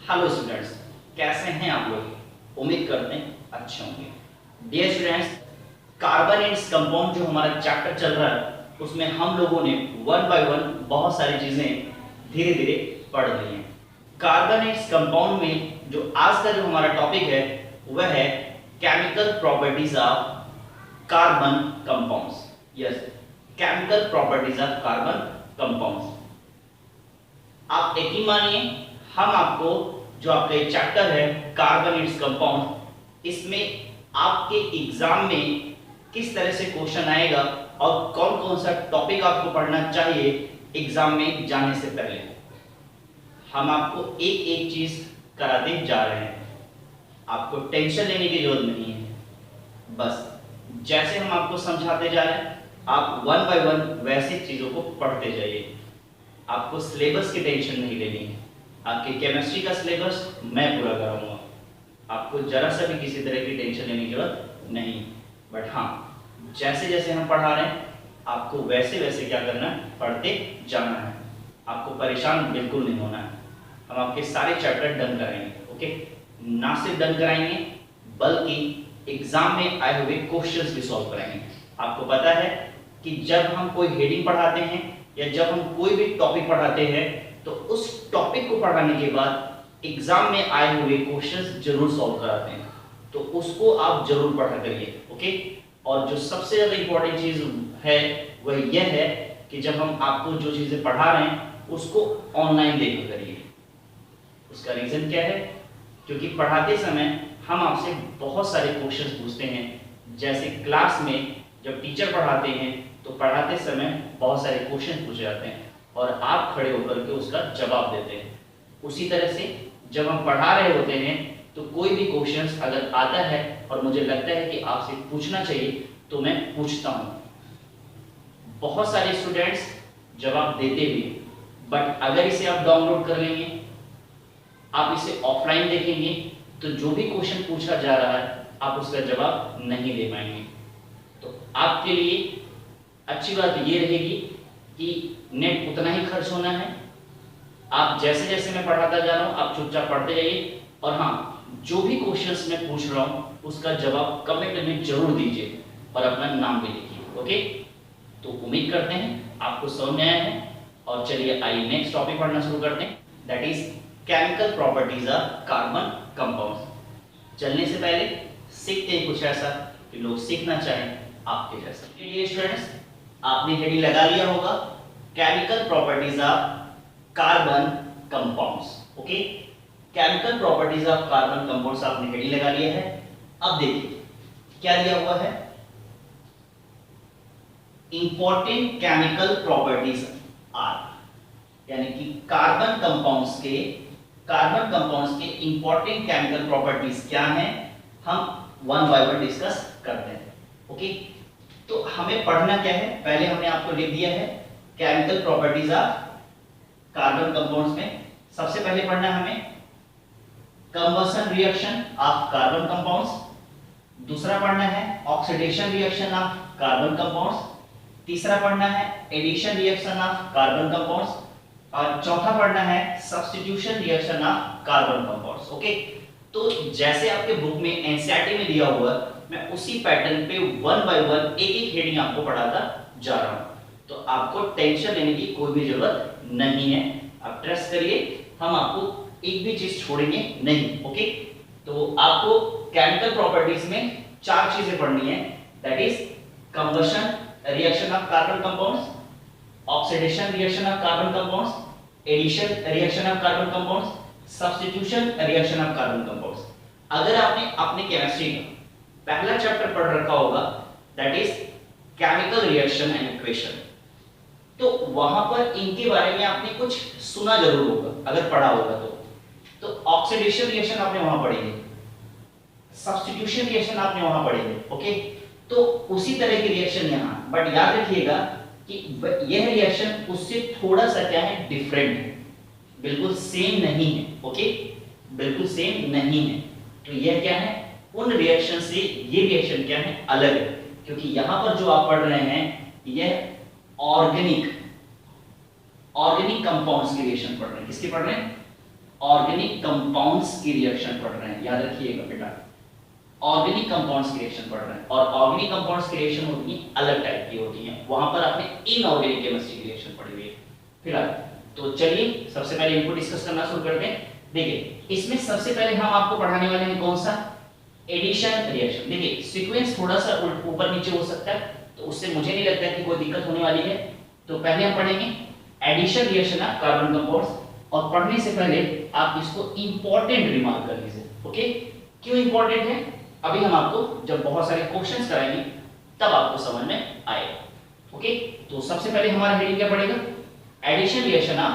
Hello students, कैसे हैं आप लोग? उम्मीद करते हैं अच्छे होंगे। Dear students, carbon and compound जो हमारा चैप्टर चल रहा है उसमें हम लोगों ने वन बाय वन बहुत सारी चीजें धीरे धीरे पढ़ ली हैं। कार्बन एंड कंपाउंड में जो आज का जो हमारा टॉपिक है वह है chemical properties of carbon compounds. Yes, chemical properties of carbon compounds. आप यकीन मानिए, हम आपको जो आपका चैप्टर है कार्बन इट्स कंपाउंड, इसमें आपके एग्जाम में किस तरह से क्वेश्चन आएगा और कौन कौन सा टॉपिक आपको पढ़ना चाहिए एग्जाम में जाने से पहले, हम आपको एक एक चीज कराते जा रहे हैं। आपको टेंशन लेने की जरूरत नहीं है। बस जैसे हम आपको समझाते जा रहे हैं आप वन बाय वन वैसे चीजों को पढ़ते जाइए। आपको सिलेबस की टेंशन नहीं लेनी है। आपके केमिस्ट्री का सिलेबस मैं पूरा कराऊंगा, आपको जरा सा भी किसी तरह की टेंशन लेने की जरूरत नहीं। बट हाँ, जैसे जैसे हम पढ़ा रहे हैं आपको वैसे वैसे क्या करना है, पढ़ते जाना है। आपको परेशान बिल्कुल नहीं होना है। हम आपके सारे चैप्टर डन कराएंगे। ओके, ना सिर्फ डन कराएंगे बल्कि एग्जाम में आए हुए क्वेश्चंस भी सॉल्व कराएंगे। आपको पता है कि जब हम कोई हेडिंग पढ़ाते हैं या जब हम कोई भी टॉपिक पढ़ाते हैं तो उस टॉपिक को पढ़ाने के बाद एग्जाम में आए हुए क्वेश्चंस जरूर सॉल्व कराते हैं, तो उसको आप जरूर पढ़ा करिए। ओके, और जो सबसे ज्यादा इंपॉर्टेंट चीज है वह यह है कि जब हम आपको जो चीजें पढ़ा रहे हैं उसको ऑनलाइन देखा करिए। उसका रीजन क्या है? क्योंकि पढ़ाते समय हम आपसे बहुत सारे क्वेश्चंस पूछते हैं। जैसे क्लास में जब टीचर पढ़ाते हैं तो पढ़ाते समय बहुत सारे क्वेश्चन पूछे जाते हैं और आप खड़े होकर के उसका जवाब देते हैं। उसी तरह से जब हम पढ़ा रहे होते हैं तो कोई भी क्वेश्चन अगर आता है और मुझे लगता है कि आपसे पूछना चाहिए तो मैं पूछता हूँ। बहुत सारे स्टूडेंट्स जवाब देते भी, बट अगर इसे आप डाउनलोड कर लेंगे, आप इसे ऑफलाइन देखेंगे तो जो भी क्वेश्चन पूछा जा रहा है आप उसका जवाब नहीं दे पाएंगे। तो आपके लिए अच्छी बात ये रहेगी कि नेट उतना ही खर्च होना है। आप जैसे जैसे मैं पढ़ाता जा रहा हूँ आप चुपचाप पढ़ते जाइए, और हाँ, जो भी क्वेश्चंस मैं पूछ रहा हूँ उसका जवाब कमेंट में जरूर दीजिए और अपना नाम भी लिखिए। ओके, तो उम्मीद करते हैं आपको समझ में आया है। और चलिए आइए नेक्स्ट टॉपिक पढ़ना शुरू करते हैं, that is chemical properties of carbon compounds. चलने से पहले सीखते हैं कुछ ऐसा कि लोग सीखना चाहें आपके जैसा। ये स्टूडेंट्स, आपने हेडिंग लगा लिया होगा chemical properties of carbon compounds. Okay, chemical properties of carbon compounds आपने हेडिंग लगा लिया है। अब देखिए क्या दिया हुआ है, इंपॉर्टेंट केमिकल प्रॉपर्टीज आर, यानी कि कार्बन कंपाउंड्स के इंपॉर्टेंट केमिकल प्रॉपर्टीज क्या हैं, हम वन बाय वन डिस्कस करते हैं। ओके, तो हमें पढ़ना क्या है, पहले हमने आपको लिख दिया है chemical properties of carbon compounds में सबसे पहले पढ़ना है हमें combustion reaction of carbon compounds, दूसरा पढ़ना है oxidation reaction of carbon compounds, तीसरा पढ़ना है addition reaction of carbon compounds, और चौथा पढ़ना है substitution reaction of carbon compounds. Okay, तो जैसे आपके बुक में एनसीईआरटी में दिया हुआ मैं उसी पैटर्न पे वन बाय वन एक एक हेडिंग आपको पढ़ाता जा रहा हूं, तो आपको टेंशन लेने की कोई भी जरूरत नहीं है। आप ट्रस्ट करिए, हम आपको एक भी चीज छोड़ेंगे नहीं। ओके, तो आपको केमिकल प्रॉपर्टीज में चार चीजें पढ़नी है, that is combustion reaction of carbon compounds, oxidation reaction of carbon compounds, addition reaction of carbon compounds, substitution reaction of carbon compounds. अगर आपने अपने केमिस्ट्री का पहला चैप्टर पढ़ रखा होगा that is chemical reaction and equation, तो वहां पर इनके बारे में आपने कुछ सुना जरूर होगा अगर पढ़ा होगा तो ऑक्सीडेशन रिएक्शन आपने वहां पढ़ी है, सब्स्टिट्यूशन रिएक्शन आपने वहां पढ़ी है। ओके, तो उसी तरह की रिएक्शन यहां, बट याद रखिएगा कि यह रिएक्शन उससे थोड़ा सा क्या है, डिफरेंट है, बिल्कुल सेम नहीं है। ओके, बिल्कुल सेम नहीं है। तो यह क्या है, उन रिएक्शन से ये रिएक्शन क्या है, अलग है, क्योंकि यहां पर जो आप पढ़ रहे हैं यह ऑर्गेनिक कंपाउंड्स की रिएक्शन पढ़ रहे हैं। किसकी पढ़ रहे हैं? ऑर्गेनिक कंपाउंड्स की रिएक्शन पढ़ रहे हैं, याद रखिएगा बेटा, ऑर्गेनिक कंपाउंड्स की रिएक्शन पढ़ रहे हैं। और ऑर्गेनिक कंपाउंड्स की रिएक्शन होती है अलग टाइप की होती है, वहां पर आपने इनऑर्गेनिक केमिस्ट्री की रिएक्शन पढ़ी हुई है फिलहाल। तो चलिए सबसे पहले इनको डिस्कस करना शुरू करते हैं। देखिए इसमें सबसे पहले हम आपको पढ़ाने वाले हैं कौन सा, एडिशन रिएक्शन। देखिए सीक्वेंस थोड़ा सा ऊपर नीचे हो सकता है, तो उससे मुझे नहीं लगता कि कोई दिक्कत होने वाली है। तो पहले हम पढ़ेंगे addition reaction of carbon compounds, और पढ़ने से पहले आप इसको इंपॉर्टेंट रिमार्क कर लीजिए। ओके, क्यों इंपॉर्टेंट है अभी हम आपको जब बहुत सारे क्वेश्चंस कराएंगे तब आपको समझ में आएगा। ओके, तो सबसे पहले हमारा हेडिंग क्या पड़ेगा, addition reaction of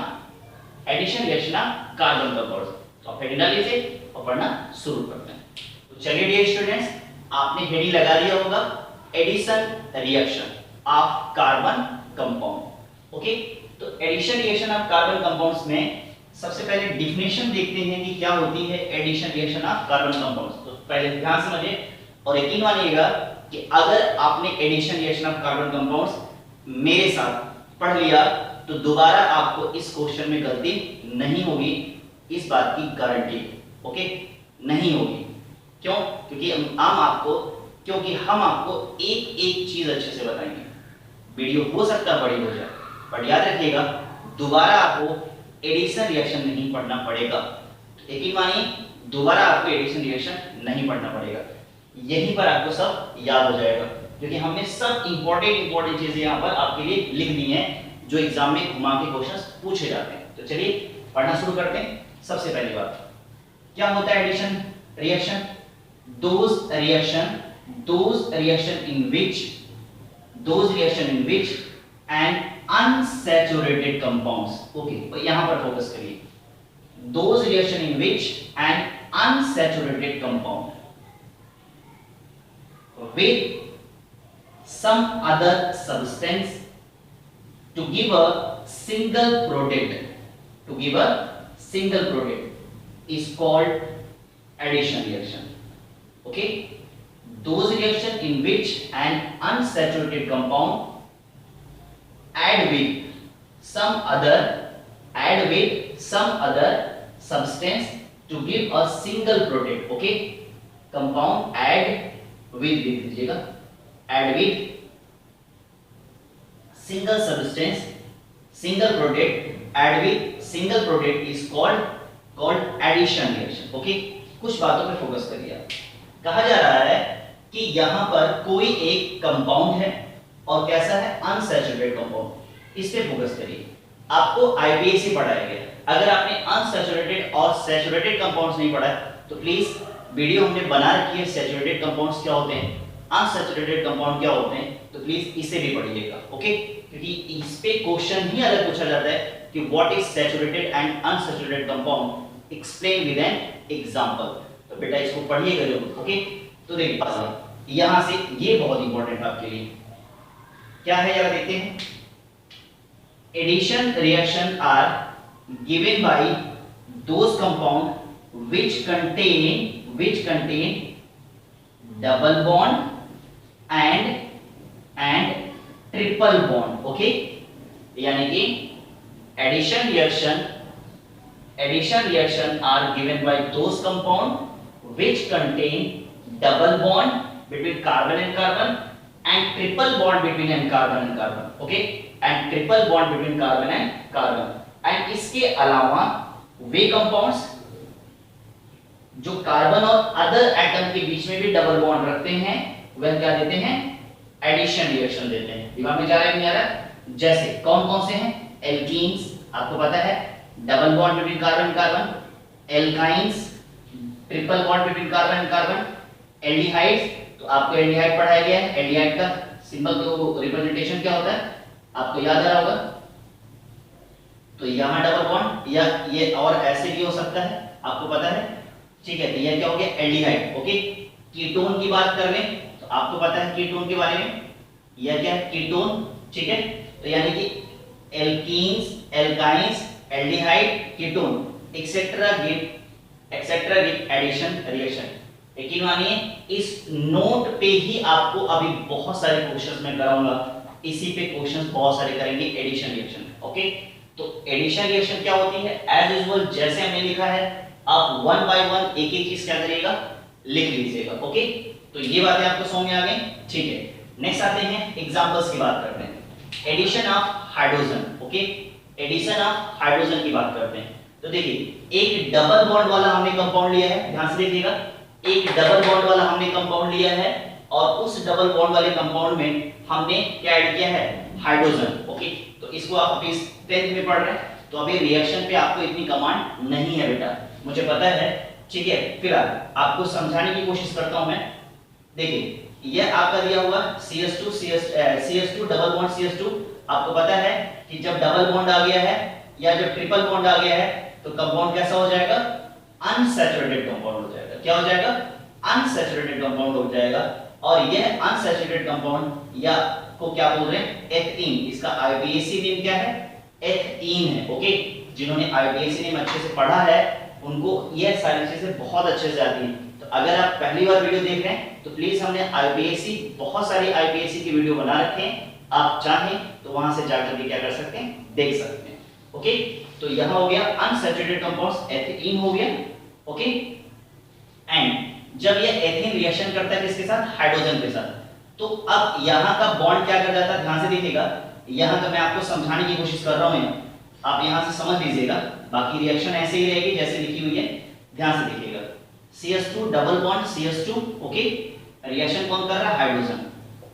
carbon compounds. तो आप हेडिंग डाल लीजिए और पढ़ना शुरू करते हैं। तो चलिए डियर स्टूडेंट्स, आपने हेडिंग लगा लिया होगा addition reaction of carbon compound. Okay, तो addition reaction of carbon compounds में सबसे पहले डिफिनेशन देखते हैं कि क्या होती है addition reaction of carbon compounds. तो पहले ध्यान समझिए और यकीन मानिएगा कि अगर आपने addition reaction of carbon compounds मेरे साथ पढ़ लिया तो दोबारा आपको इस क्वेश्चन में गलती नहीं होगी, इस बात की गारंटी। ओके, नहीं होगी। क्यों? क्योंकि हम आपको एक एक चीज अच्छे से बताएंगे। वीडियो हो सकता है बड़ी हो जाए, बट याद रखिएगा दोबारा आपको एडिशन रिएक्शन नहीं पढ़ना पड़ेगा। यकीन मानिए दोबारा आपको एडिशन रिएक्शन नहीं पढ़ना पड़ेगा, यहीं पर आपको सब याद हो जाएगा, क्योंकि हमने सब इंपॉर्टेंट चीजें यहाँ पर आपके लिए लिख दी हैं जो एग्जाम में घुमा के क्वेश्चंस पूछे जाते हैं। तो चलिए पढ़ना शुरू करते हैं। सबसे पहली बात, क्या होता है addition reaction? those reaction in which an unsaturated compounds, okay तो यहां पर फोकस करिए, those reaction in which an unsaturated compound with some other substance to give a single product is called addition reaction. Okay, those reaction in which an unsaturated compound add with some other substance to give a single product. Okay, compound add with लीजिएगा, add with single substance, single product, add with single product is called addition reaction. Okay, कुछ बातों पे focus करिए। कहा जा रहा है कि यहाँ पर कोई एक कंपाउंड है और कैसा है, अनसैचुरेटेड कंपाउंड, इस पे फोकस करिए। आपको आईपीएस ही पढ़ाया गया। अगर आपने अनसैचुरेटेड और सैचुरेटेड कंपाउंड्स नहीं पढ़ा तो प्लीज वीडियो हमने बना रखी है, सैचुरेटेड कंपाउंड्स क्या होते हैं, अनसैचुरेटेड कंपाउंड क्या होते हैं, तो प्लीज इसे भी पढ़िएगा। ओके, क्योंकि इस पे क्वेश्चन ही अलग पूछा जाता है कि what is saturated and unsaturated compound, explain with an example. तो बेटा इसको पढ़िएगा जरूर। ओके, तो देखिए यहां से ये बहुत इंपॉर्टेंट आपके लिए क्या है, जरा देखते हैं। Addition reaction are given by those compound which contain double bond and triple bond. Okay, यानी कि addition reaction are given by those compound which contain double bond between carbon and carbon and triple bond between carbon and carbon. Okay, and triple bond between carbon and carbon. and इसके अलावा वे compounds जो carbon और other atom के बीच में भी double bond रखते हैं वह क्या देते हैं, एडिशन रिएक्शन देते हैं। दिमाग में जा रहा है नहीं आ रहा? जैसे कौन कौन से हैं, एल्कीन्स, आपको पता है double bond between carbon carbon, alkynes triple bond between carbon and carbon, aldehydes, तो आपको एल्डिहाइड पढ़ाया गया है, एल्डिहाइड का सिंबल तो रिप्रेजेंटेशन क्या होता है आपको याद आ रहा होगा। तो यहाँ डबल बॉन्ड या ये और ऐसे भी हो सकता है, आपको पता है, ठीक है। तो ये क्या हो गया, एल्डिहाइड। ओके, कीटोन की बात कर लें तो आपको पता है कीटोन के बारे में, यह क्या है, कीटोन, ठीक है। तो यानी कि alkenes, alkynes, aldehyde, ketone etcetera give addition reaction. यकीन मानिए इस नोट पे ही आपको अभी बहुत सारे क्वेश्चंस मैं कराऊंगा, इसी पे क्वेश्चंस बहुत सारे करेंगे एडिशन रिएक्शन। ओके, तो एडिशन रिएक्शन क्या होती है, एज यूजुअल जैसे हमने लिखा है आप वन बाय वन एक एक चीज क्या करिएगा, लिख लीजिएगा। ओके, तो ये बातें आपको समझ में आ गई, ठीक है। नेक्स्ट आते हैं एग्जांपल्स की बात करते हैं। Addition of hydrogen, okay, addition of hydrogen की बात करते हैं। तो देखिए एक डबल बॉन्ड वाला हमने कंपाउंड लिया है, ध्यान से देखिएगा, एक डबल बॉन्ड वाला हमने कंपाउंड लिया है और उस डबल बॉन्ड वाले कंपाउंड में हमने क्या ऐड किया है, हाइड्रोजन। ओके, तो इसको आप अभी 10th में पढ़ रहे हैं, तो अभी रिएक्शन पे आपको इतनी कमांड नहीं है बेटा, मुझे पता है, ठीक है। फिलहाल आपको समझाने की कोशिश करता हूं मैं। देखिए ये आपका दिया हुआ CH2 डबल बॉन्ड CH2, आपको पता है कि जब डबल बॉन्ड आ गया है या जब ट्रिपल बॉन्ड आ गया है तो कंपाउंड कैसा हो जाएगा, अनसैचुरेटेड कंपाउंड हो जाएगा। क्या हो जाएगा, अनसैचुरेटेड कंपाउंड हो जाएगा। और यह अनसैचुरेटेड कंपाउंड या को क्या बोल रहे हैं, एथीन। इसका आईपीएसी नेम क्या है, एथीन है। ओके, जिन्होंने आईपीएसी नेम अच्छे से पढ़ा है उनको यह सारी चीजें बहुत अच्छे से आती हैं। तो अगर आप पहली बार वीडियो देख रहे हैं तो प्लीज हमने आईपीएसी, बहुत सारी आईपीएसी की वीडियो बना रखे हैं, आप चाहें तो वहां से जाकर भी क्या कर सकते हैं, देख सकते हैं। ओके, तो यहां हो गया अनसैचुरेटेड कंपाउंड्स, एथीन हो गया। ओके, एंड जब ये एथीन रिएक्शन करता है किसके साथ, हाइड्रोजन के साथ, तो अब यहां का बॉन्ड क्या कर जाता है, ध्यान से देखिएगा, यहां का मैं आपको समझाने की कोशिश कर रहा हूं, आप यहां से समझ लीजिएगा, बाकी रिएक्शन ऐसे ही रहेगी जैसे लिखी हुई है, ध्यान से देखिएगा। CH2 double bond CH2, okay, reaction कौन कर रहा है, हाइड्रोजन,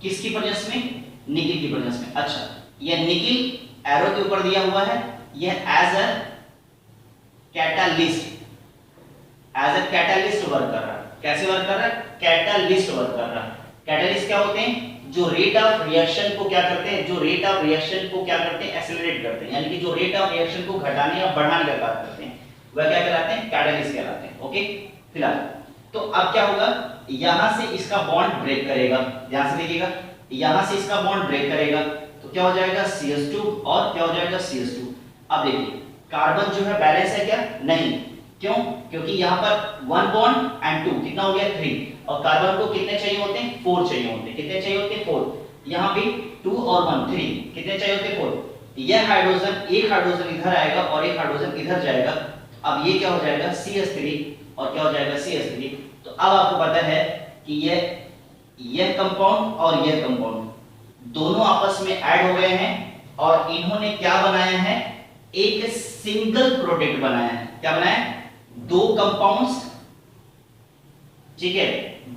किसकी प्रेजेंस में, निकिल की प्रेजेंस में। अच्छा, ये निकिल एरो के ऊपर दिया हुआ है, यह as a catalyst, as a catalyst work कर रहा है। कैसे वर्क कर रहा है, कैटालिस्ट वर्क कर रहा है। कैटालिस्ट क्या होते हैं, जो रेट ऑफ रिएक्शन को क्या करते हैं, जो रेट ऑफ रिएक्शन को क्या करते हैं, एक्सेलरेट करते हैं, यानी कि जो रेट ऑफ रिएक्शन को घटाने या बढ़ाने का कार्य करते हैं, वह क्या कहलाते हैं, कैटालिस्ट कहलाते हैं। ओके, फिलहाल तो अब क्या होगा, यहां से इसका बॉन्ड ब्रेक करेगा, ध्यान से देखिएगा, यहां से इसका बॉन्ड ब्रेक करेगा तो क्या हो जाएगा, CH2 और क्या हो जाएगा, CH2। अब देखिए कार्बन जो है बैलेंस है क्या, नहीं, क्यों, क्योंकि यहां पर 1 बॉन्ड एंड 2 कितना हो गया, 3, और कार्बन को कितने चाहिए होते हैं, 4 चाहिए होते हैं। कितने चाहिए होते हैं, 4। यहां भी 2 और 1 3, कितने चाहिए होते हैं, 4। यह हाइड्रोजन, एक हाइड्रोजन इधर आएगा और एक हाइड्रोजन इधर जाएगा, अब ये क्या हो जाएगा, CH3 और क्या हो जाएगा, CH3। तो अब आपको पता है कि यह कंपाउंड और यह कंपाउंड दोनों आपस में ऐड हो गए हैं और इन्होंने क्या बनाया है, एक सिंगल प्रोडक्ट बनाया है। क्या बनाया है, दो कंपाउंड्स, ठीक है,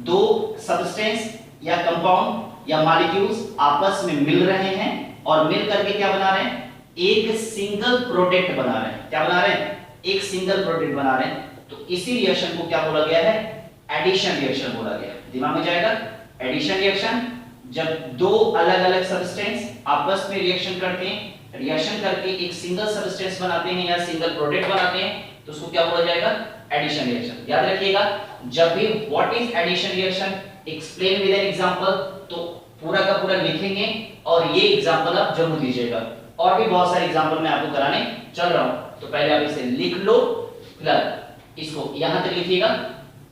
दो सब्सटेंस या कंपाउंड या मॉलिक्यूल्स आपस में मिल रहे हैं और मिल करके क्या बना रहे हैं, एक सिंगल प्रोडक्ट बना रहे हैं। क्या बना रहे हैं, एक सिंगल प्रोडक्ट बना रहे हैं। तो इसी रिएक्शन को क्या बोला गया है, एडिशन रिएक्शन बोला गया है। दिमाग में जाएगा, एडिशन रिएक्शन, जब दो अलग अलग सब्सटेंस आपस में रिएक्शन करते हैं, रिएक्शन करके एक सिंगल सब्सटेंस बनाते हैं या सिंगल प्रोडक्ट बनाते हैं, तो उसको क्या बोला जाएगा, एडिशन रिएक्शन। याद रखिएगा, जब भी what is addition reaction explain with an example, तो पूरा का पूरा लिखेंगे और ये एग्जांपल आप जरूर दीजिएगा। और भी बहुत सारे एग्जांपल मैं आपको कराने चल रहा हूं, तो पहले आप इसे लिख लो, फिलहाल इसको यहां तक लिखिएगा,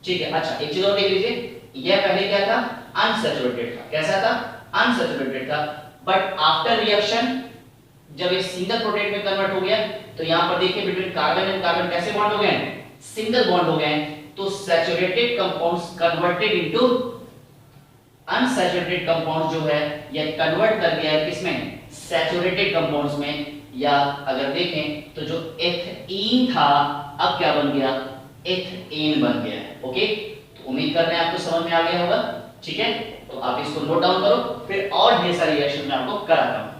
ठीक है। अच्छा, एक चीज और देख लीजिए, यह पहले क्या था, अनसैचुरेटेड था। कैसा था, अनसैचुरेटेड था, बट आफ्टर रिएक्शन जब एक सिंगल प्रोडक्ट में कन्वर्ट हो गया, तो यहां पर देखिए बिटवीन कार्बन एंड कार्बन कैसे बॉन्ड हो गए हैं, सिंगल बॉन्ड हो गए हैं। तो saturated compounds converted into unsaturated compounds जो है यह कन्वर्ट कर दिया है किसमें, सैचुरेटेड कंपाउंड्स में। या अगर देखें तो जो एथीन था अब क्या बन गया, एथेन बन गया है। ओके, तो उम्मीद कर रहे हैं आपको समझ में आ गया होगा, ठीक है। तो आप इसको नोट डाउन करो, फिर और ढेर सारी रिएक्शन मैं आपको कराता हूं।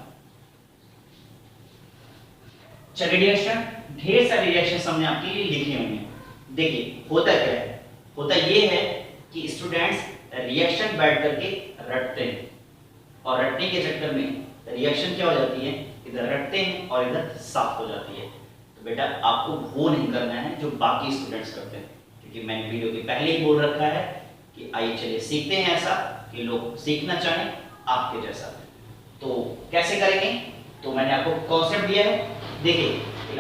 चलिए रिएक्शन, ढेर सारी रिएक्शन हमने आपके लिए लिखी हुई हैं। देखिए होता क्या है, होता ये है कि स्टूडेंट्स रिएक्शन बैठ करके रटते हैं और रटने के चक्कर में रिएक्शन क्या हो जाती है, इधर रटते हैं और इधर साफ हो जाती है। तो बेटा आपको वो नहीं करना है जो बाकी स्टूडेंट्स करते हैं, क्योंकि मैंने वीडियो के पहले ही बोल रखा है कि आइए चलिए सीखते हैं ऐसा कि लोग सीखना चाहें आपके जैसा। तो कैसे करेंगे, तो मैंने आपको कॉन्सेप्ट दिया है। देखिए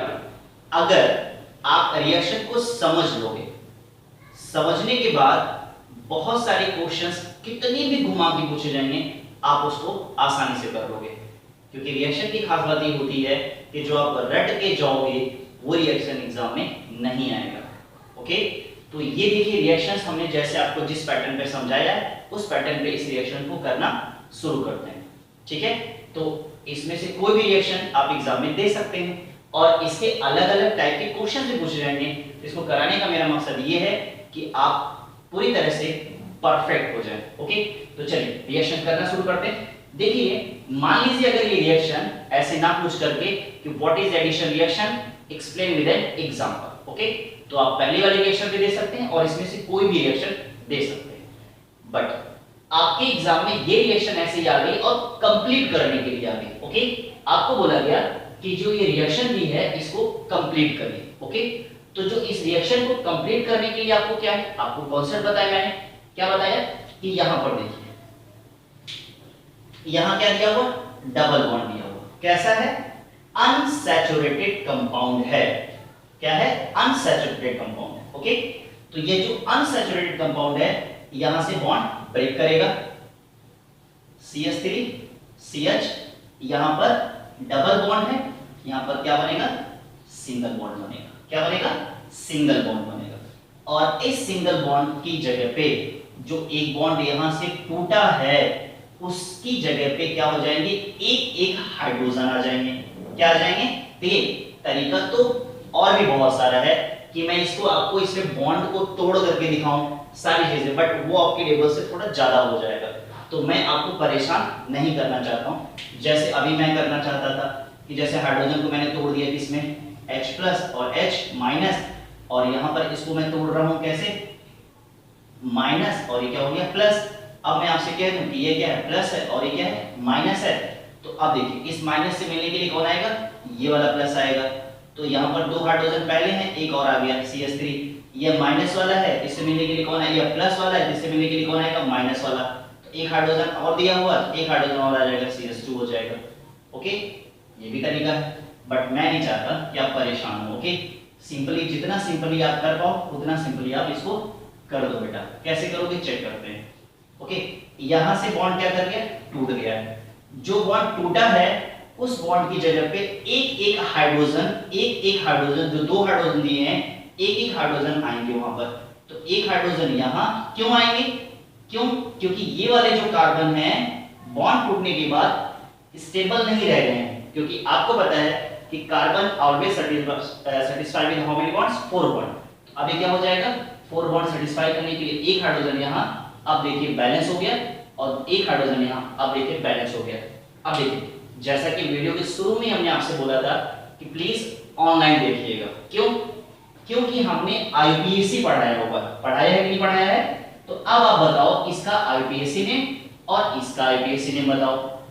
अगर आप रिएक्शन को समझ लोगे, समझने के बाद बहुत सारे क्वेश्चंस कितनी भी घुमा के पूछे जाएंगे आप उसको आसानी से कर लोगे, क्योंकि रिएक्शन की खास बात ये होती है कि जो आप रट के जाओगे वो रिएक्शन एग्जाम में नहीं आएगा। ओके, तो ये देखिए रिएक्शंस हमने जैसे आपको जिस पैटर्न पे समझाया है उस पैटर्न पे इस रिएक्शन को करना शुरू करते हैं। ठीक है, तो इसमें से कोई भी रिएक्शन आप एग्जाम में दे सकते हैं और इसके अलग अलग टाइप के क्वेश्चन भी पूछे जाएंगे। इसको कराने का मेरा मकसद ये है कि आप पूरी तरह से परफेक्ट हो जाए। ओके, तो चलिए रिएक्शन करना शुरू करते हैं। देखिए मान लीजिए अगर ये रिएक्शन ऐसे ना पूछ करके कि what is addition reaction explain with an example. Okay, तो आप पहली वाली रिएक्शन भी दे सकते हैं और इसमें से कोई भी रिएक्शन दे सकते हैं, बट आपके एग्जाम में ये रिएक्शन ऐसे ही आ गई और कंप्लीट करने के लिए आ गई। ओके, आपको बोला गया कि जो ये रिएक्शन दी है इसको कंप्लीट करिए। ओके, तो जो इस रिएक्शन को कंप्लीट करने के लिए आपको क्या है, आपको कॉन्सेप्ट बताया मैंने, क्या बताया कि यहां पर देखिए यहां क्या दिया हुआ, डबल बॉन्ड दिया हुआ, कैसा है, अनसैचुरेटेड कंपाउंड है। क्या है, अनसैचुरेटेड कंपाउंड। ओके, तो ये जो अनसैचुरेटेड कंपाउंड है यहां से बॉन्ड ब्रेक करेगा, CH3 CH, यहां पर डबल बॉन्ड है, यहां पर क्या बनेगा, सिंगल बॉन्ड बनेगा। क्या बनेगा, सिंगल बॉन्ड बनेगा। और इस सिंगल बॉन्ड की जगह पे जो एक बॉन्ड यहां से टूटा है उसकी जगह पे क्या हो जाएंगे, एक एक हाइड्रोजन आ जाएंगे। क्या आ जाएंगे, देखिए तरीका तो और भी बहुत सारा है कि मैं इसको आपको इसमें बॉन्ड को तोड़ करके दिखाऊं सारी चीजें, बट वो आपके लेवल से थोड़ा ज्यादा हो जाएगा, तो मैं आपको परेशान नहीं करना चाहता हूं। जैसे अभी मैं करना चाहता था कि जैसे हाइड्रोजन को मैंने तोड़ दिया किसमें, H+ और H-, और यहां पर इसको मैं तोड़ रहा हूं कैसे, माइनस, और ये क्या हो गया प्लस। अब मैं आपसे कह दूं कि ये क्या है, प्लस है और ये क्या है, माइनस है। तो अब देखिए इस माइनस से मिलने के लिए कौन आएगा, ये वाला प्लस आएगा। तो यहाँ पर दो हाइड्रोजन पहले हैं, एक और आ गया CH3, ये माइनस वाला है, इससे मिलने के लिए कौन आएगा, प्लस वाला है, जिससे मिलने के लिए कौन आएगा, माइनस वाला। तो एक हाइड्रोजन और दिया हुआ, एक हाइड्रोजन और आ जाएगा, CH2 हो जाएगा। ओके, ये भी तरीका है, बट मैं नहीं चाहता कि आप परेशान हो। ओके, सिंपली जितना सिंपली आप कर पाओ उतना सिंपली आप इसको कर दो बेटा। कैसे करोगे चेक करते हैं। ओके, यहां से बॉन्ड क्या कर गया, टूट गया है। जो बॉन्ड टूटा है उस बॉन्ड की जगह पे एक एक हाइड्रोजन जो दो हाइड्रोजन दिए हैं एक एक हाइड्रोजन आएंगे वहां पर। तो एक हाइड्रोजन यहां क्यों आएंगे, क्यों, क्योंकि ये वाले जो कार्बन हैं बॉन्ड टूटने के बाद स्टेबल नहीं रह गए हैं, क्योंकि आपको पता है कि carbon always satisfy with how many bonds, 4 bond. अब ये क्या हो जाएगा, 4 बॉन्ड सेटिस्फाई करने के लिए एक हाइड्रोजन यहां, अब देखिए बैलेंस हो गया, और एक हाइड्रोजन यहां, अब देखिए बैलेंस हो गया। अब देखिए जैसा कि वीडियो के शुरू में हमने आपसे बोला था कि प्लीज ऑनलाइन देखिएगा। क्यों, क्योंकि हमने IUPAC पढ़ाया होगा, पढ़ाया है कि नहीं पढ़ाया है। तो अब आप बताओ इसका IUPAC नेम और इसका IUPAC नेम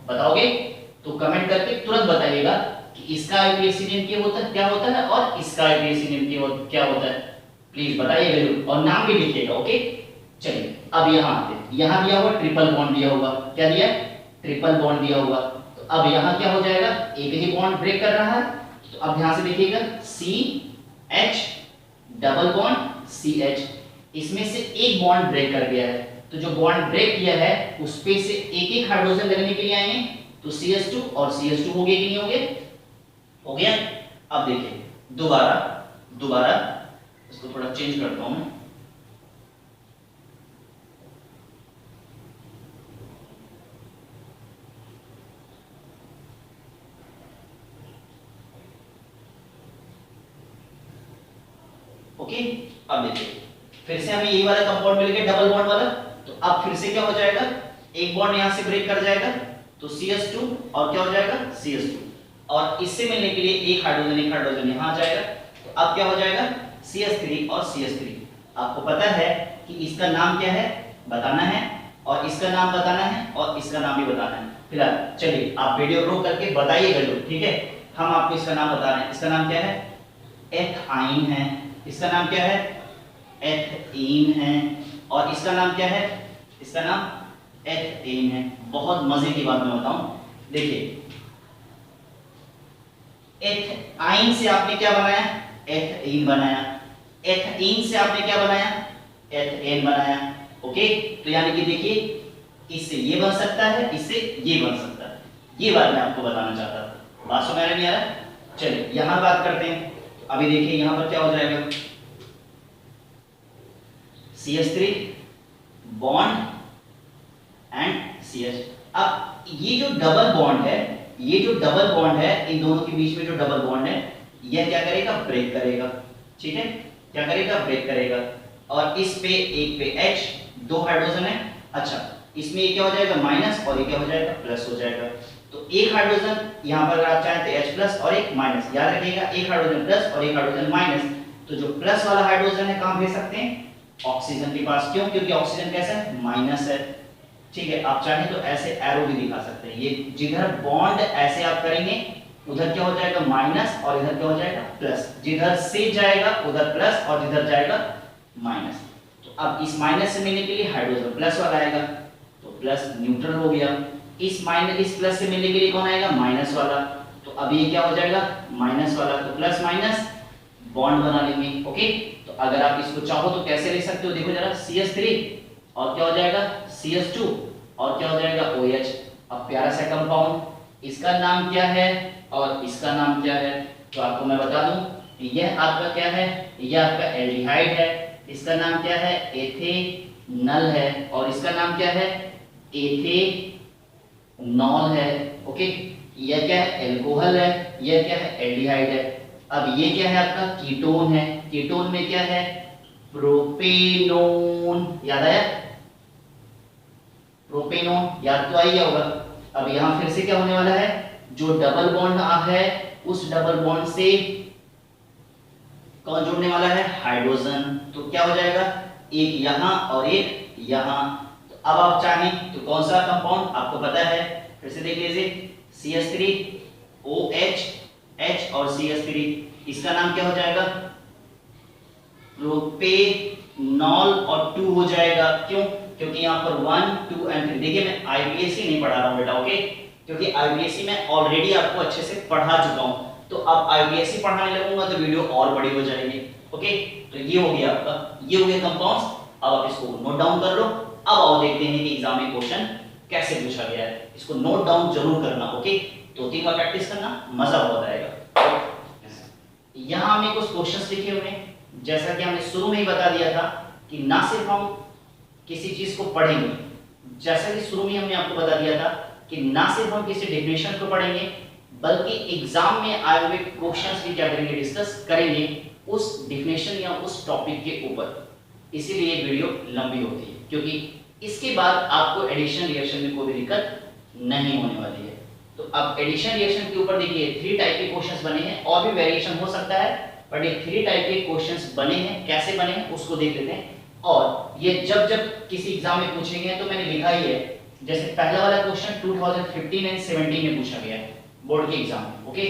बताओगे तो कमेंट करके तुरंत बताइएगा कि इसका IUPAC नेम क्या होता है और इसका IUPAC नेम क्या होता है, प्लीज बताइएगा जरूर, और नाम भी लिखिएगा। ओके, चलिए अब यहाँ आते हैं। यहाँ दिया हुआ ट्रिपल बॉन्ड दिया हुआ, क्या दिया, ट्रिपल बॉन्ड दिया हुआ। तो अब यहाँ क्या हो जाएगा, एक ही बॉन्ड ब्रेक कर रहा है। तो अब ध्यान से देखिएगा, CH डबल बॉन्ड CH, इसमें से एक बॉन्ड ब्रेक कर गया है। तो जो बॉन्ड ब्रेक किया है उस पे से एक एक हाइड्रोजन लगने के लिए आएंगे, तो CH2 और CH2 हो गए कि नहीं हो गए, हो गया। अब देखिए दोबारा इसको थोड़ा चेंज करता हूं मैं। ओके, अब देखिए फिर से हमें यही वाला कंपाउंड मिल गया डबल बॉन्ड वाला। तो अब फिर से क्या हो जाएगा, एक बॉन्ड यहां से ब्रेक कर जाएगा, तो CH2 और क्या हो जाएगा, CH2, और इससे मिलने के लिए एक हाइड्रोजन यहां आ जाएगा। तो अब क्या हो जाएगा, CH3 और CH3। आपको पता है कि इसका नाम क्या है बताना है, और इसका नाम बताना है, और इसका नाम भी बताना है। फिलहाल चलिए आप वीडियो रोक करके बताइएगा जो, ठीक है। हम आपको इसका नाम बता रहे हैं। इसका नाम क्या है, एथाइन है। इसका नाम क्या है, एथेन है। और इसका नाम क्या है, इसका नाम एथेन है। बहुत मजे की बात मैं बताऊं, देखिए एथाइन से आपने क्या बनाया, एथेन बनाया। एथेन से आपने क्या बनाया, एथेन बनाया। ओके, तो यानी कि देखिए इससे ये बन सकता है, इससे ये बन सकता है। ये बात मैं आपको बताना चाहता था। बात समझ में नहीं आ रहा, चलिए यहां बात करते हैं। तो अभी देखिए यहां पर क्या हो जाएगा, CH3 बॉन्ड एंड CH। अब ये जो डबल बॉन्ड है, ये जो डबल बॉन्ड है, इन दोनों के बीच में जो डबल बॉन्ड है, यह क्या करेगा, ब्रेक करेगा। ठीक है, क्या करेगा, ब्रेक करेगा। और इस पे एक पे H, दो हाइड्रोजन है। अच्छा, इसमें ये क्या हो जाएगा, माइनस, और ये क्या हो जाएगा, प्लस हो जाएगा। तो एक हाइड्रोजन यहाँ पर अगर आप चाहें तो H प्लस और एक माइनस, याद रखिएगा एक हाइड्रोजन प्लस और एक हाइड्रोजन माइनस। तो जो प्लस वाला हाइड्रोजन है कहाँ भेज सकते हैं, ऑक्सीजन के पास। क्यों, क्योंकि ऑक्सीजन कैसा है, माइनस है। ठीक है, आप चाहें तो ऐसे एरो भी दिखा सकते हैं। ये जिधर बॉन्ड ऐसे आप करेंगे उधर क्या हो जाएगा, माइनस, और इधर क्या हो जाएगा, प्लस। जिधर से जाएगा उधर प्लस और जिधर जाएगा माइनस। तो अब इस माइनस से मिलने के लिए हाइड्रोजन प्लस वाला आएगा, तो प्लस न्यूट्रल हो गया। इस माइनस, इस प्लस से मिलने के लिए कौन आएगा, माइनस वाला। तो अब ये क्या हो जाएगा, माइनस वाला। तो प्लस माइनस बॉन्ड बना लेंगे। ओके, तो अगर आप इसको चाहो तो कैसे लिख सकते हो, देखो जरा, CH3 और क्या हो जाएगा, CH2 और क्या हो जाएगा, OH। अब प्यारा सा कंपाउंड, इसका नाम क्या है और इसका नाम क्या है, तो आपको मैं बता दूं, यह आपका क्या है, यह आपका एल्डिहाइड है। इसका नाम क्या है, एथेनल है, और इसका नाम क्या है, एथेनॉल है। ओके, यह क्या है, एल्कोहल है, यह क्या है, एल्डिहाइड है। अब ये क्या है, आपका कीटोन है। कीटोन में क्या है, प्रोपेनोन, याद आया, प्रोपेनोन याद तो आई होगा। अब यहां फिर से क्या होने वाला है, जो डबल बॉन्ड है उस डबल बॉन्ड से कौन जुड़ने वाला है, हाइड्रोजन। तो क्या हो जाएगा, एक यहां और एक यहां। तो अब आप चाहें तो कौन सा कंपाउंड आपको पता है, फिर से देख लीजिए, CH3 OH H और CH3, इसका नाम क्या हो जाएगा, प्रोपेनॉल, और 2 हो जाएगा। क्यों, क्योंकि यहाँ पर 1 2 एंड 3, देखिए मैं IPSC नहीं पढ़ा रहा हूँ बेटा, ओके, क्योंकि IPSC में ऑलरेडी आपको अच्छे से पढ़ा चुका हूँ। तो अब IPSC पढ़ाने लगूंगा तो वीडियो और बड़ी हो जाएगी। ओके, तो ये हो गया आपका, ये हो गया कंपाउंड्स। अब आप इसको नोट डाउन कर लो। अब आओ देखते हैं कि एग्जाम में क्वेश्चन कैसे पूछा गया है। इसको नोट डाउन जरूर करना, ओके, 2-3 बार प्रैक्टिस करना, मजा बहुत आएगा। यहाँ हमने कुछ क्वेश्चंस लिखे हुए हैं, जैसा कि हमने शुरू में ही बता दिया था कि ना सिर्फ हम किसी चीज को पढ़ेंगे, जैसा कि शुरू में हमने आपको बता दिया था कि ना सिर्फ हम किसी डेफिनेशन को पढ़ेंगे, बल्कि एग्जाम में आए हुए क्वेश्चंस भी क्या करेंगे, डिस्कस करेंगे उस डेफिनेशन या उस टॉपिक के ऊपर। इसीलिए ये वीडियो लंबी होती है, क्योंकि इसके बाद आपको एडिशन रिएक्शन में कोई भी दिक्कत नहीं होने वाली है। तो अब एडिशन रिएक्शन के ऊपर देखिए 3 टाइप के क्वेश्चंस बने हैं, और भी वेरिएशन हो सकता है, बट ये 3 टाइप के क्वेश्चंस बने हैं। कैसे बने हैं उसको देख लेते हैं। और ये जब जब किसी एग्जाम में पूछेंगे तो मैंने लिखा ही है, जैसे पहला वाला क्वेश्चन 2015 एंड 17 में पूछा गया है बोर्ड के एग्जाम में, ओके,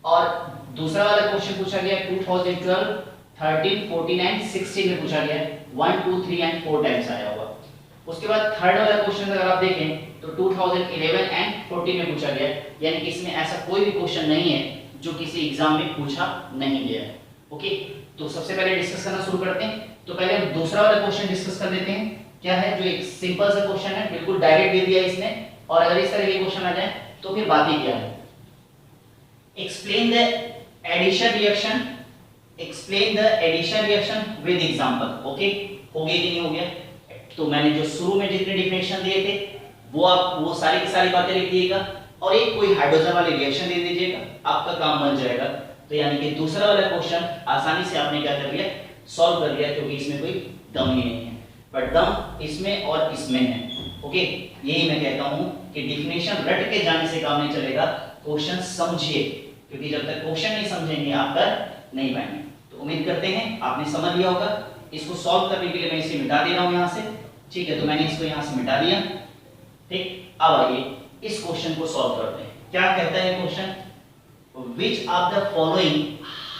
और दूसरा वाला क्वेश्चन पूछा गया 2012, 13, 14 एंड 16 में पूछा गया है, 1 2 3 एंड 4 टाइम्स आया होगा। उसके बाद थर्ड वाला क्वेश्चन अगर आप देखें तो 2011 एंड 14 में पूछा गया है, यानी कि इसमें ऐसा कोई भी क्वेश्चन नहीं है जो किसी एग्जाम में पूछा नहीं गया है। ओके, तो सबसे पहले डिस्कस करना शुरू करते हैं। तो पहले हम दूसरा वाला क्वेश्चन डिस्कस कर लेते हैं। क्या है, जो एक सिंपल सा क्वेश्चन है, बिल्कुल डायरेक्ट दे दिया इसने, और अगर इस तरह के क्वेश्चन आ जाए तो फिर बात ही क्या है। Explain the addition reaction, explain the addition reaction with example. Okay, हो गया कि नहीं हो गया। तो मैंने जो शुरू में जितने डेफिनेशन दिए थे वो आप वो सारी की सारी बातें लिख दीजिएगा, और एक कोई हाइड्रोजन वाली रिएक्शन दे दीजिएगा, आपका काम बन जाएगा। तो यानी कि दूसरा वाला क्वेश्चन आसानी से आपने क्या कर लिया, सॉल्व कर लिया, क्योंकि इसमें कोई दम ही नहीं है, बट दम इसमें और इसमें है। ओके, यही मैं कहता हूं कि डेफिनेशन रट के जाने से काम नहीं चलेगा, क्वेश्चन समझिए, क्योंकि जब तक क्वेश्चन नहीं समझेंगे आप कर नहीं पाएंगे। तो उम्मीद करते हैं आपने समझ लिया होगा। इसको सॉल्व करने के लिए मैं इसे मिटा दे रहा हूं यहां से, ठीक है, तो मैंने इसको यहां से मिटा दिया। ठीक, अब आइए इस क्वेश्चन को सॉल्व करते हैं। क्या कहता है question, which of the following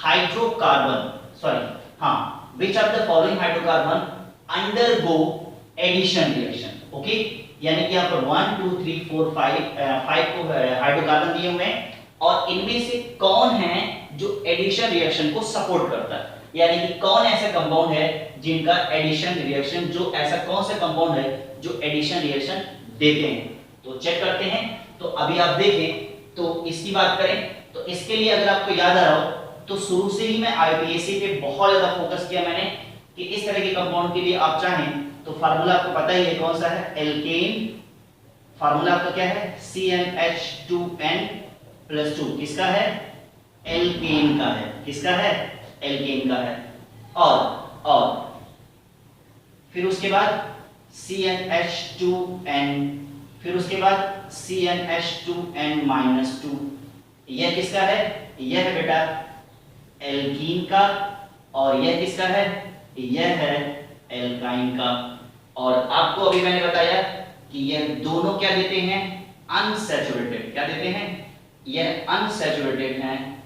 hydrocarbon, sorry, हाँ, which of the following hydrocarbon undergo addition reaction। Okay, यानी कि यहाँ पर 1 2 3 4 5 को हाइड्रोकार्बन दिए हुए हैं, और इनमें से कौन है जो एडिशन रिएक्शन को सपोर्ट करता है, यानी कि कौन ऐसा कंपाउंड है जिनका एडिशन रिएक्शन, जो ऐसा कौन सा कंपाउंड है जो एडिशन रिएक्शन देते हैं। तो चेक करते हैं। तो अभी आप देखें तो इसकी बात करें तो इसके लिए अगर आपको याद आ रहा हो तो शुरू से ही मैं आईपीएसी पे बहुत ज्यादा फोकस किया मैंने कि इस तरह के कंपाउंड के लिए आप चाहें तो फार्मूला आपको पता ही है कौन सा है, एल्केन। फार्मूला आपका क्या है, CnH2n+2। किसका है, एल्केन का है। किसका है, एल्केन का है। और फिर उसके बाद CnH2n, फिर उसके बाद CnH2n-2। यह किसका है, यह है बेटा एल्कीन का। और यह किसका है, यह है एल्काइन का। और आपको अभी मैंने बताया कि यह दोनों क्या देते हैं, अनसैचुरेटेड। क्या देते हैं, यह अनसैचुरेटेड हैं,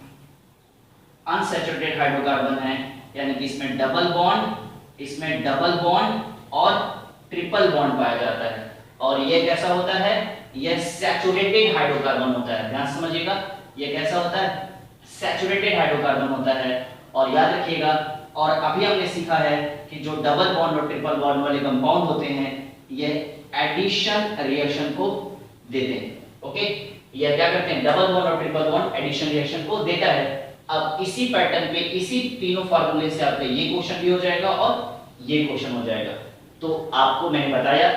अनसैचुरेटेड हाइड्रोकार्बन है, यानी कि इसमें डबल बॉन्ड और ट्रिपल बॉन्ड पाया जाता है। और यह कैसा होता है, यह सैचुरेटेड हाइड्रोकार्बन होता है। ध्यान समझिएगा, यह कैसा होता है, सैचुरेटेड हाइड्रोकार्बन होता है। और याद रखिएगा, और अभी हमने सीखा है कि जो डबल बॉन्ड और ट्रिपल बॉन्ड वाले कंपाउंड होते हैं यह एडिशन रिएक्शन को देते हैं। ओके, यह क्या करते हैं, डबल बॉन्ड और ट्रिपल बॉन्ड एडिशन रिएक्शन को देता है। अब इसी पैटर्न पे इसी तीनों फार्मूले से आपका ये क्वेश्चन भी हो जाएगा और ये क्वेश्चन हो जाएगा। तो आपको मैंने बताया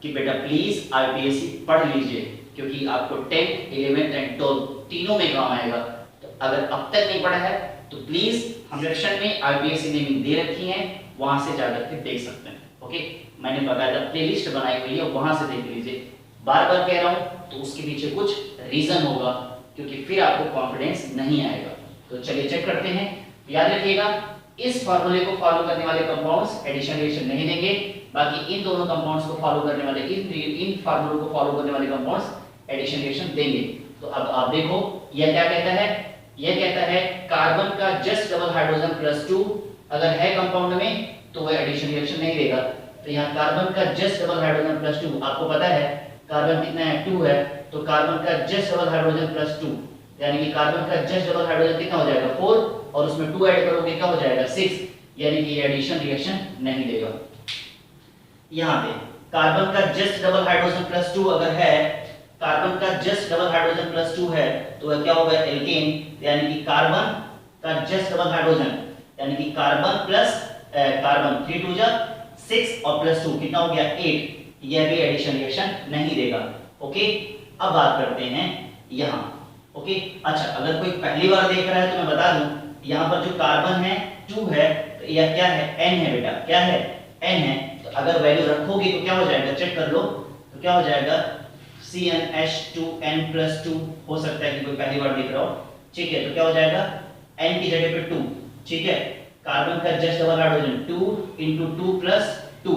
कि बेटा प्लीज आईपीएससी पढ़ लीजिए, क्योंकि आपको 10th 11th एंड 12th तीनों में काम आएगा। तो अगर अब तक नहीं पढ़ा है तो प्लीज हम सेक्शन में आईपीएससी ने भी दे रखी है, वहां से जाकर के देख सकते हैं। ओके, मैंने बकायदा प्लेलिस्ट बनाई हुई है, वहां से देख लीजिए। बार बार कह रहा हूं तो उसके पीछे कुछ रीजन होगा, क्योंकि फिर आपको कॉन्फिडेंस नहीं आएगा। तो चलिए चेक करते हैं। याद रखिएगा, इस फार्मूले को फॉलो करने वाले कंपाउंड्स एडिशन रिएक्शन नहीं देंगे, बाकी इन दोनों कंपाउंड्स को फॉलो करने वाले इन फार्मूलों को फॉलो करने वाले कंपाउंड्स एडिशन रिएक्शन देंगे। तो अब आप देखो यह क्या कहता है, यह कहता है कार्बन का जस्ट डबल हाइड्रोजन +2 अगर है कंपाउंड में तो वह एडिशन रिएक्शन नहीं देगा। तो यहाँ कार्बन का जस्ट डबल हाइड्रोजन +2, आपको पता है कार्बन कितना है, 2 है, तो कार्बन का जस्ट डबल हाइड्रोजन +2 यानी कि कार्बन का जस्ट डबल हाइड्रोजन कितना हो जाएगा, 4, और उसमें 2 ऐड करोगे क्या हो जाएगा, 6, यानी कि ये एडिशन रिएक्शन नहीं देगा। यहाँ पे कार्बन का जस्ट डबल हाइड्रोजन +2 अगर है, कार्बन का जस्ट डबल हाइड्रोजन +2 है तो वह क्या होगा, एल्केन, यानी कि कार्बन का जस्ट डबल हाइड्रोजन यानी कि कार्बन प्लस कार्बन 3 2 जा 6 और +2 कितना हो गया, 8, यह भी एडिशन रिएक्शन नहीं देगा। ओके, अब बात करते हैं यहाँ। ओके, अच्छा अगर कोई पहली बार देख रहा है तो मैं बता दूं, यहाँ पर जो कार्बन है 2 है, तो यह क्या है, n है बेटा, क्या है, n है। तो अगर वैल्यू रखोगे तो क्या हो जाएगा, चेक कर लो, तो क्या हो जाएगा CnH2n+2। हो सकता है कि कोई पहली बार देख रहा हो, ठीक है, तो क्या हो जाएगा, n की जगह पे 2, ठीक है, कार्बन का जस्ट डबल हाइड्रोजन 2 × 2 + 2,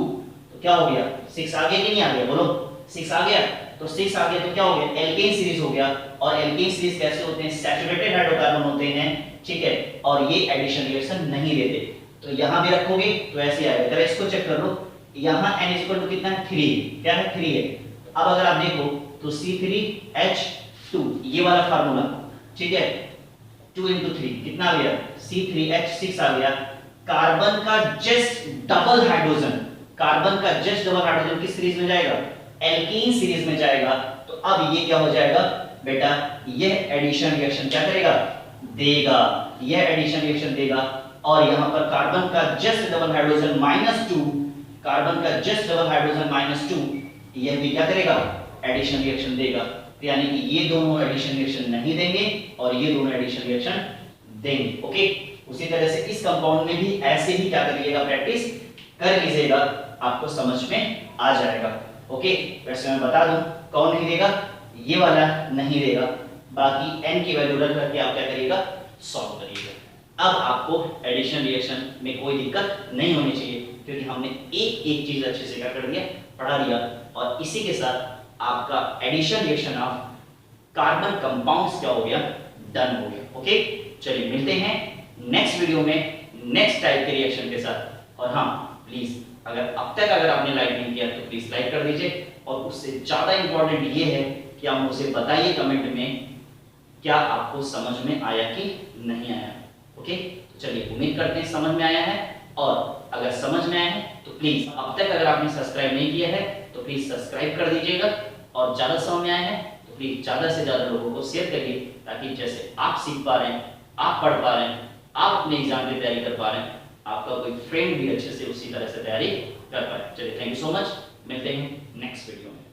तो क्या हो गया, 6 आ गया कि नहीं आ गया, बोलो 6 आ गया। तो 6 आ गया तो क्या हो गया, एल्केन सीरीज हो गया। और एल्केन सीरीज कैसे होते हैं, सैचुरेटेड हाइड्रोकार्बन होते हैं, ठीक है, और ये एडिशन रिएक्शन नहीं देते। तो यहां भी रखोगे तो ऐसे आएगा। जरा इसको चेक कर लो, यहां n = कितना है, 3, क्या है, 3 है। अब अगर आप देखो तो C3H2 ये वाला फार्मूला, ठीक है, 2 × 3 कितना आ गया, C3H6 आ गया। कार्बन का जस्ट डबल हाइड्रोजन, कार्बन का जस्ट डबल हाइड्रोजन किस सीरीज में जाएगा, एल्कीन सीरीज में जाएगा। तो अब ये क्या हो जाएगा बेटा, यह एडिशन रिएक्शन क्या करेगा, देगा, यह एडिशन रिएक्शन देगा। और यहां पर कार्बन का जस्ट डबल हाइड्रोजन -2, कार्बन का जस्ट डबल हाइड्रोजन -2, यह भी क्या करेगा, एडिशन रिएक्शन देगा। तो यानी कि ये दोनों एडिशन रिएक्शन नहीं देंगे और ये दोनों एडिशन रिएक्शन देंगे। ओके, उसी तरह से इस कंपाउंड में भी ऐसे ही क्या करिएगा, प्रैक्टिस कर लीजिएगा, आपको समझ में आ जाएगा। ओके, वैसे मैं बता दूं कौन नहीं देगा, ये वाला नहीं देगा, बाकी n की वैल्यू रख करके आप क्या करिएगा, सॉल्व करिएगा। अब आपको एडिशन रिएक्शन में कोई दिक्कत नहीं होनी चाहिए, क्योंकि हमने एक एक चीज अच्छे से क्या कर दिया, पढ़ा दिया। और इसी के साथ आपका addition reaction of carbon compounds क्या हो गया, डन हो गया। ओके, चलिए मिलते हैं नेक्स्ट वीडियो में नेक्स्ट टाइप के रिएक्शन के साथ। और हाँ प्लीज, अगर अब तक अगर आपने लाइक नहीं किया तो प्लीज लाइक कर दीजिए। और उससे ज्यादा इंपॉर्टेंट ये है कि आप मुझे बताइए कमेंट में क्या आपको समझ में आया कि नहीं आया। ओके, तो चलिए उम्मीद करते हैं समझ में आया है। और अगर समझ में आया है तो प्लीज, अब तक अगर आपने सब्सक्राइब नहीं किया है तो प्लीज सब्सक्राइब कर दीजिएगा। और ज्यादा समझ में आया है तो प्लीज ज्यादा से ज्यादा लोगों को शेयर करिए, ताकि जैसे आप सीख पा रहे हैं, आप पढ़ पा रहे हैं, आप अपने एग्जाम की तैयारी कर पा रहे हैं, आपका कोई फ्रेंड भी अच्छे से उसी तरह से तैयारी कर पाए। चलिए, थैंक यू सो मच, मिलते हैं नेक्स्ट वीडियो में।